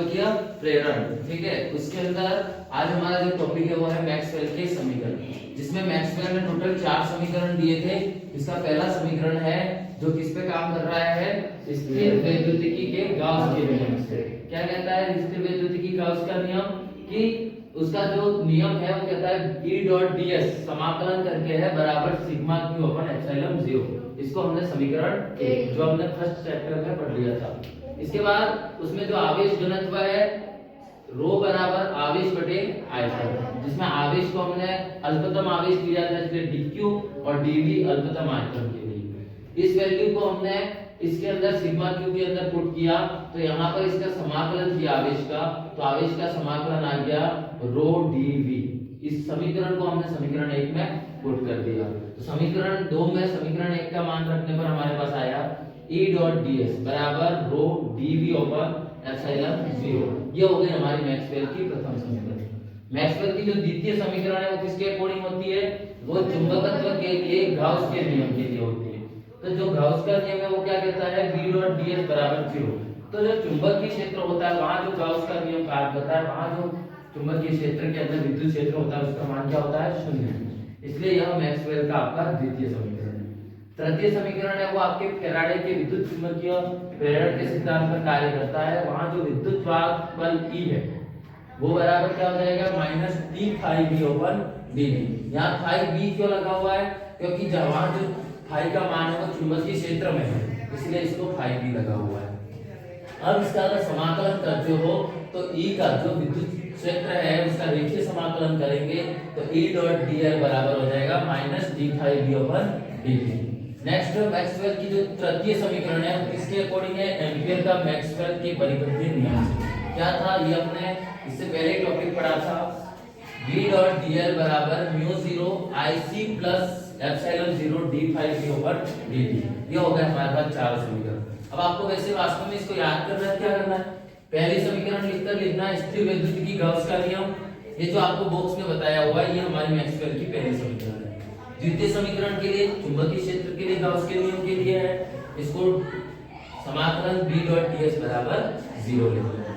चुंबकीय प्रेरण। ठीक है, उसके अंदर आज हमारा जो टॉपिक है वो है मैक्सवेल के समीकरण, जिसमें मैक्सवेल ने टोटल 4 समीकरण दिए थे। इसका पहला समीकरण है जो किस पे काम कर रहा है, स्थिर वैद्युतिकी के गाउस के नियम से। क्या कहता है स्थिर वैद्युतिकी गाउस का नियम, कि उसका जो नियम है वो कहता है E डॉट ds समाकलन करके है बराबर सिग्मा q अपन एप्सिलॉन 0। इसको हमने समीकरण 1 जो हमने फर्स्ट चैप्टर में पढ़ लिया था। इसके बाद उसमें जो आवेश घनत्व है रो बराबर आवेश बटे आयतन, जिसमें आवेश को हमने अल्पतम आवेश लिया था इसलिए dq और dv अल्पतम आयतन के लिए। इस वैल्यू को हमने इसके अंदर सिग्मा q के अंदर पुट किया तो यहाँ पर इसका समाकलन किया आवेश का, तो आवेश का समाकलन आ गया रो dv। इस समीकरण को हमने समीकरण 1 में पुट कर दिया। तो समीकरण 2 में समीकरण 1 का मान रखने पर हमारे पास आया E डॉट ds बराबर रो dv ओवर एप्सिलॉन 0। ये हो गई हमारी मैक्सवेल की प्रथम समीकरण। मैक्सवेल की जो द्वितीय समीकरण है वो किसके अकॉर्डिंग होती है, वो चुंबकत्व के लिए गाउस के नियम के लिए होती है। तो जो गाउस का नियम है वो क्या कहता है B डॉट ds बराबर 0। तो जो चुंबकीय क्षेत्र होता है वहां जो गाउस का नियम कार्य करता है, वहां जो चुंबकीय क्षेत्र के अंदर विद्युत क्षेत्र होता है उसका मान क्या होता है, 0। इसलिए यह मैक्सवेल का आपका द्वितीय समीकरण है। तृतीय समीकरण है वो आपके फैराडे के विद्युत चुंबकीय प्रेरण के सिद्धांत पर कार्य करता है। वहां जो विद्युत वाहक बल E है वो बराबर क्या हो जाएगा minus d phi b over dt। यहाँ फाई b क्यों लगा हुआ है, क्योंकि जहां जो फाई का मान है वो चुंबकीय क्षेत्र में है, इसलिए इसको फाई b लगा हुआ है। अब इसका अगर समाकलन करते हो तो E का जो विद्युत क्षेत्र है उसका रेखीय समाकलन करेंगे तो E डॉट dl बराबर हो जाएगा minus d phi b over dt। Next Maxwell की जो तृतीय समीकरण है किसके अकॉर्डिंग है, एम्पीयर का मैक्सवेल के परिपथीय नियम से। क्या था ये अपने इससे पहले टॉपिक पढ़ा था, V डॉट dl बराबर mu 0 IC plus epsilon 0 d phi b over dt। ये हो गया हमारे पास 4 समीकरण। अब आपको वैसे वास्तव में इसको याद करना है, क्या करना है, पहली समीकरण लिखकर लिखना है स्थिर वैद्युतिकी गाउस का नियम। ये जो आपको बॉक्स में बताया हुआ है ये हमारी मैक्सवेल की पहली समीकरण है। द्वितीय समीकरण के लिए चुंबकीय क्षेत्र के लिए गाउस के नियम के लिए है, इसको समाकलन B डॉट ds बराबर 0 लिखना है।